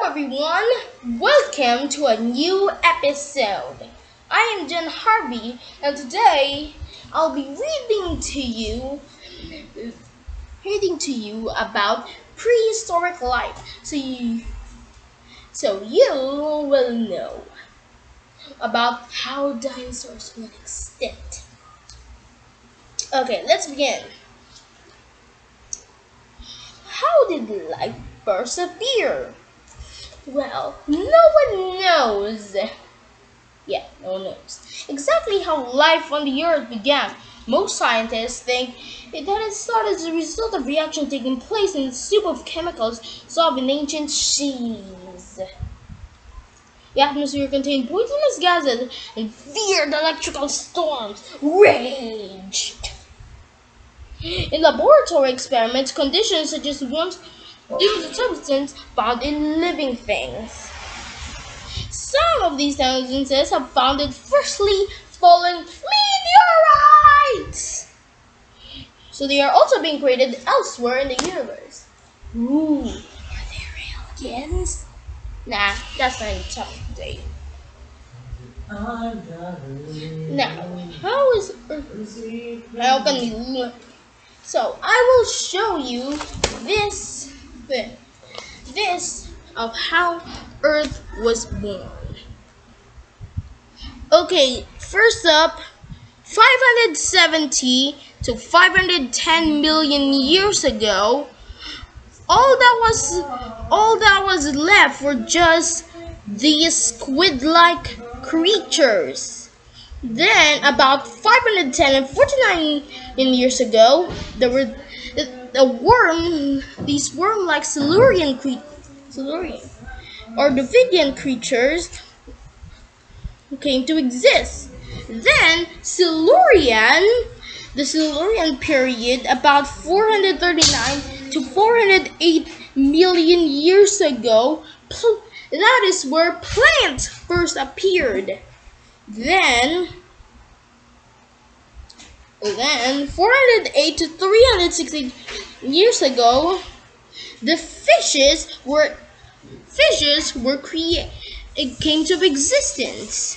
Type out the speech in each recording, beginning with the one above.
everyone, welcome to a new episode. I am Jen Harvey, and today I'll be reading to you about prehistoric life, so you will know about how dinosaurs went extinct. Okay, let's begin. How did life first appear? Well, no one knows. Yeah, no one knows exactly how life on the Earth began. Most scientists think that it started as a result of reaction taking place in the soup of chemicals dissolved in ancient seas. The atmosphere contained poisonous gases and feared electrical storms raged. In laboratory experiments, conditions such as warmth due to substance found in living things. Some of these instances have found it freshly fallen meteorites. So they are also being created elsewhere in the universe. Ooh, are there aliens? Nah, that's not the topic today. Now, how is Earth? How can we look? So I will show you this of how Earth was born. Okay, first up, 570 to 510 million years ago, all that was left were just these squid-like creatures. Then, about 510 and 49 million years ago, there were these worm-like Silurian or Davidian creatures came to exist. Then the Silurian period, about 439 to 408 million years ago, that is where plants first appeared. Then 408 to 360 years ago, the fishes it came to existence.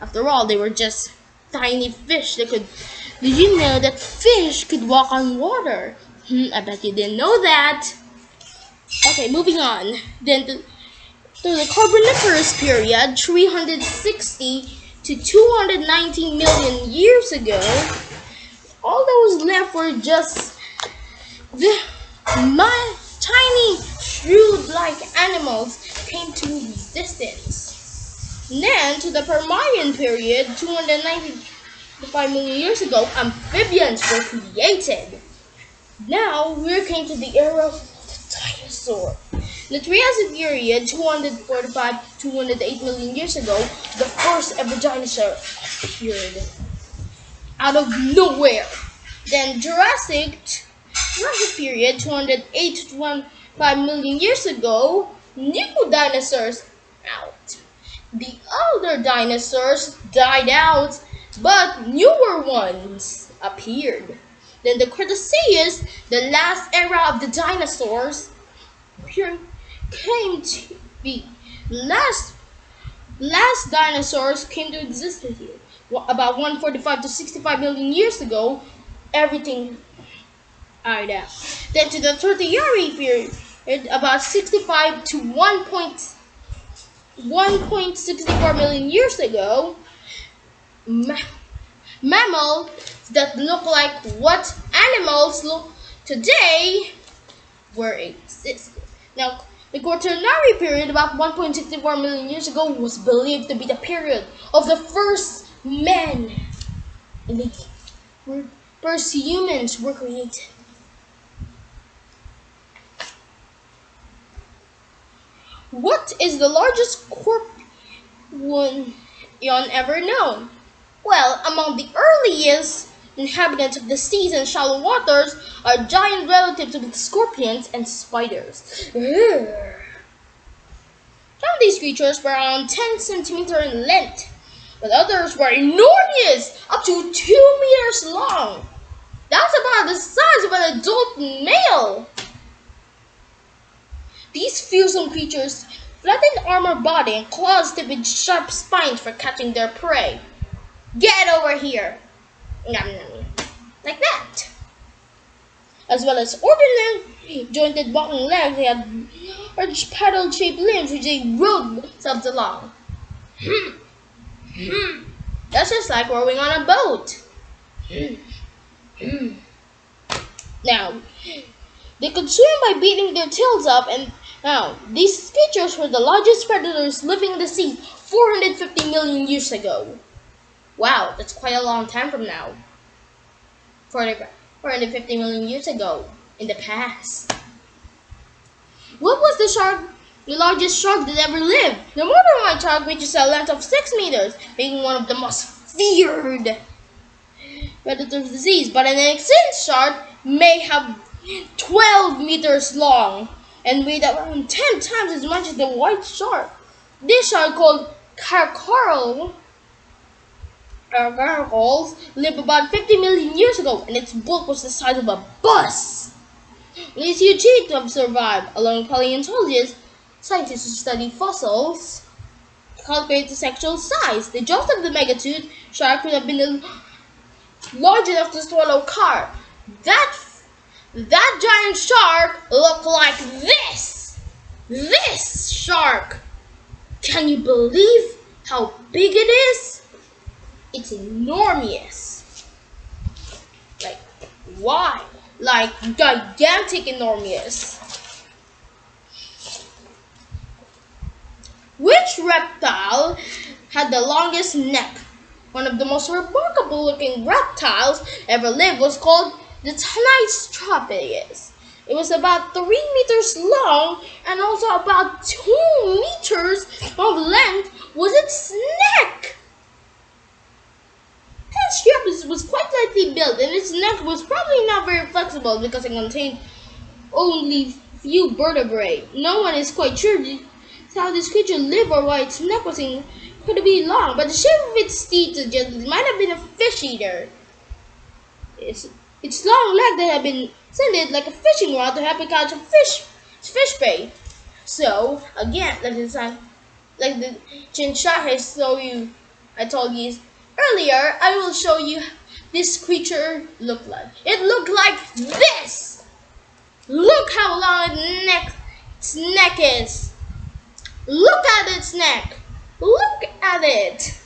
After all, they were just tiny fish. Did you know that fish could walk on water? I bet you didn't know that. Okay, moving on. Then to the Carboniferous period, 360 to 219 million years ago, all that was left were just the tiny shrew-like animals came to existence. Then, to the Permian period, 295 million years ago, amphibians were created. Now, we came to the era of the dinosaur. In the Triassic period, 245 to 208 million years ago, the first ever dinosaur appeared out of nowhere. Then, Jurassic period, 208 to 205 million years ago, new dinosaurs out. The older dinosaurs died out, but newer ones appeared. Then the Cretaceous, the last era of the dinosaurs, came to be. Last dinosaurs came to existence here. About 145 to 65 million years ago, everything died out. Then to the Tertiary period, about 65 to 1.64 million years ago, mammals that look like what animals look today were existed. Now, the Quaternary period, about 1.64 million years ago, was believed to be the period of the first men. First humans were created. What is the largest scorpion ever known? Well, among the earliest inhabitants of the seas and shallow waters are giant relatives of the scorpions and spiders. Some of these creatures were around 10 centimeters in length, but others were enormous, up to 2 meters long. That's about the size of an adult male. These fearsome creatures flattened armored body and claws tipped with sharp spines for catching their prey. Get over here! Nom, nom, nom. Like that. As well as ordinary jointed walking legs, they had large paddle-shaped limbs which they rode themselves along. That's just like rowing on a boat. Now, they could swim by beating their tails up, and now these creatures were the largest predators living in the sea 450 million years ago. Wow, that's quite a long time from now. 450 million years ago, in the past. What was the largest shark that ever lived? The modern white shark reaches a length of 6 meters, making one of the most feared predators of the seas. But an extinct shark may have 12 meters long and weighed around 10 times as much as the white shark. This shark, called caracals, lived about 50 million years ago, and its bulk was the size of a bus. These huge teeth have survived, allowing paleontologists, scientists to study fossils, calculate the sexual size. The jaws of the megatooth shark could have been large enough to swallow carp. That giant shark looked like this. This shark. Can you believe how big it is? It's enormous. Like, why? Like, gigantic enormous. Which reptile had the longest neck? One of the most remarkable looking reptiles ever lived was called the Tristropius. It was about 3 meters long, and also about 2 meters of length was its neck. Tristropius was quite lightly built, and its neck was probably not very flexible because it contained only few vertebrae. No one is quite sure how this creature lived or why its neck was incredibly long, but the shape of its teeth suggests it might have been a fish eater. Its long leg that had been extended like a fishing rod to help it catch a fish prey. So again, like the chinchilla I told you earlier, I will show you this creature looked like. It looked like this. Look how long its neck is. Look at its neck. Look at it.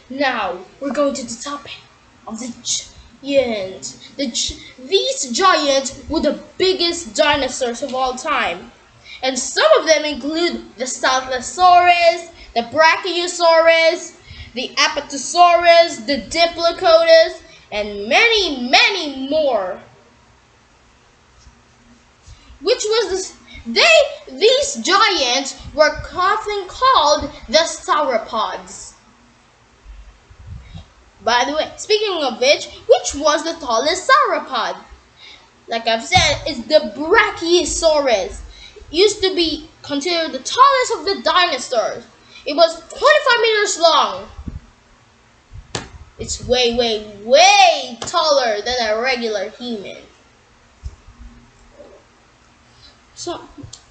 Now we're going to the topic of the giants. These giants were the biggest dinosaurs of all time, and some of them include the Stegosaurus, the Brachiosaurus, the Apatosaurus, the Diplodocus, and many, many more. These giants were often called the sauropods. By the way, speaking of which was the tallest sauropod? Like I've said, it's the Brachiosaurus. It used to be considered the tallest of the dinosaurs. It was 25 meters long. It's way, way, way taller than a regular human. So,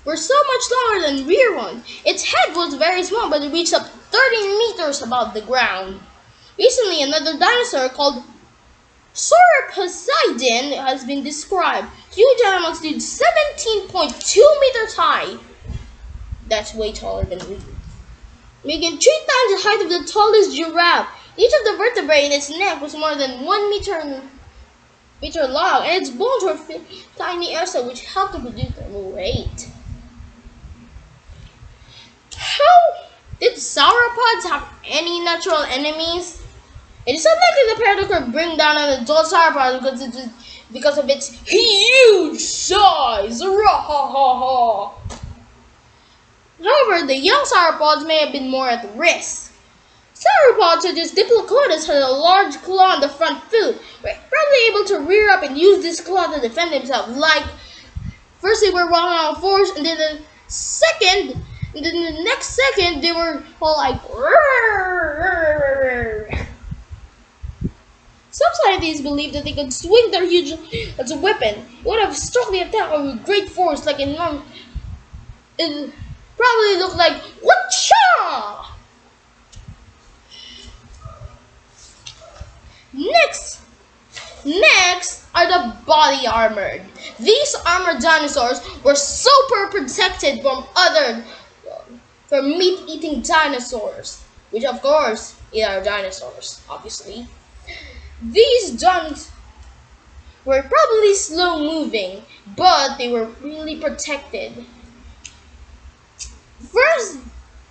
we're so much longer than rear one. Its head was very small, but it reached up 30 meters above the ground. Recently, another dinosaur called Sauroposeidon has been described. Huge animals stood 17.2 meters high. That's way taller than we. Making 3 times the height of the tallest giraffe. Each of the vertebrae in its neck was more than 1 meter long, and its bones were tiny airsacs which helped to produce their weight. How did sauropods have any natural enemies? It is unlikely the predator could bring down an adult sauropod because of its huge size. However, the young sauropods may have been more at risk. Sauropods such as Diplodocus had a large claw on the front foot, probably able to rear up and use this claw to defend themselves. Like, first they were walking on all fours, and then the next second they were all like, scientists believed that they could swing their huge as a weapon. It would have struck the attacker with great force, like a it probably looked like whatcha. Next, next are the body armored. These armored dinosaurs were super protected from meat-eating dinosaurs, which of course are dinosaurs, obviously. These dinosaurs were probably slow-moving, but they were really protected.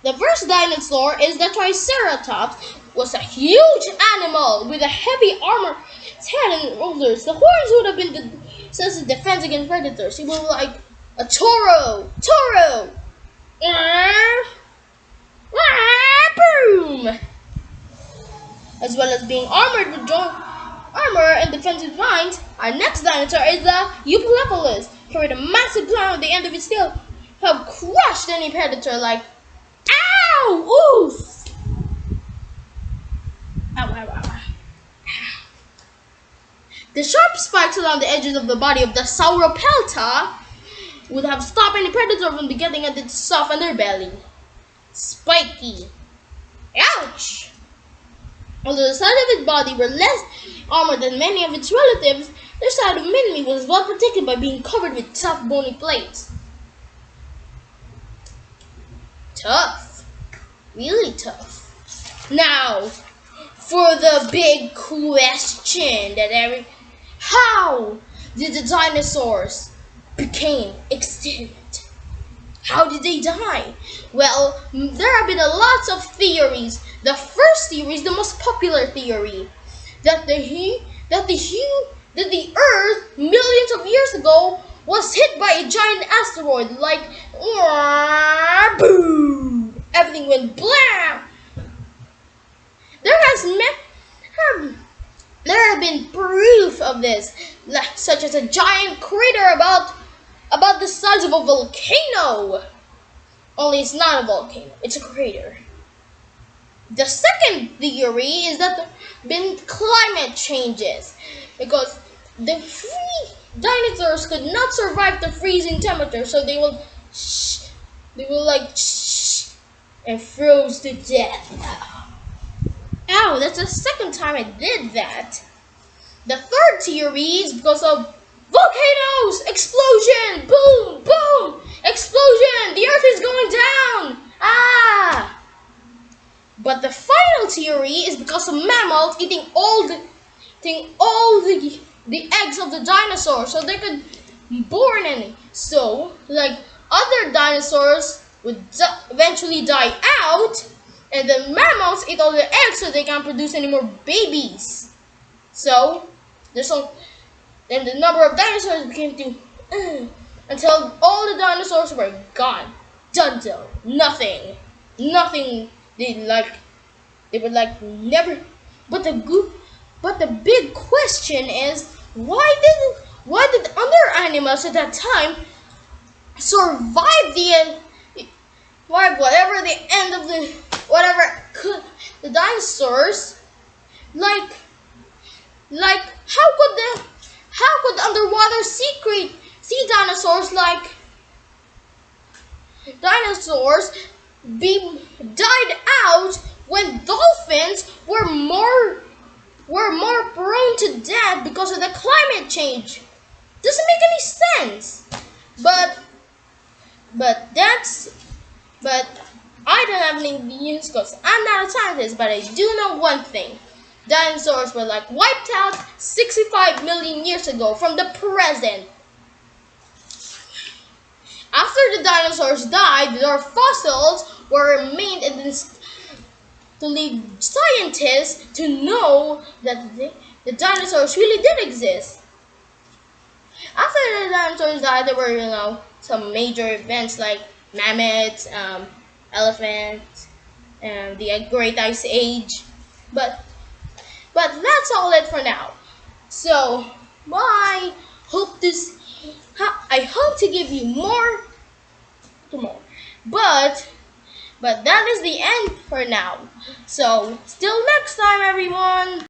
The first dinosaur is the Triceratops. Was a huge animal with a heavy armor, its head and shoulders. The horns would have been the sense of defense against predators. It was like a toro. Boom! As well as being armored with armor and defensive lines, our next dinosaur is the Eucalyptus. Carried a massive plant at the end of its tail, have crushed any predator like, ow, oof. Ow. The sharp spikes along the edges of the body of the Sauropelta would have stopped any predator from getting at its soft underbelly. Spiky. Ouch! Although the side of its body were less armored than many of its relatives, their side of mini was well protected by being covered with tough bony plates. Tough. Really tough. Now, for the big question how did the dinosaurs become extinct? How did they die? Well, there have been lots of theories. The first theory is the most popular theory, that the Earth millions of years ago was hit by a giant asteroid, like boom, everything went blam. There have been proof of this, such as a giant crater about the size of a volcano. Only it's not a volcano, it's a crater. The second theory is that there have been climate changes, because the dinosaurs could not survive the freezing temperature, so they will and froze to death. Ow, that's the second time I did that. The third theory is because of volcanoes! Explosion! Boom! Boom! Explosion! The Earth is going down! Ah! But the final theory is because of mammals eating all the eggs of the dinosaurs, so they could be born any. So, like, other dinosaurs would eventually die out, and the mammals eat all the eggs so they can't produce any more babies. So, then the number of dinosaurs became to until all the dinosaurs were gone. Dunzo. Nothing. They were like never. But the big question is, why did other animals at that time survive the dinosaurs? How could underwater sea dinosaurs like dinosaurs died out when dolphins were more prone to death because of the climate change? Doesn't make any sense. But I don't have any news because I'm not a scientist, but I do know one thing. Dinosaurs were like wiped out 65 million years ago from the present. After the dinosaurs died, their fossils were remained to lead scientists to know that the dinosaurs really did exist. After the dinosaurs died, there were, some major events like mammoths, elephants, and the Great Ice Age. But that's all it for now. So, bye. I hope to give you more tomorrow. But that is the end for now. So, till next time, everyone.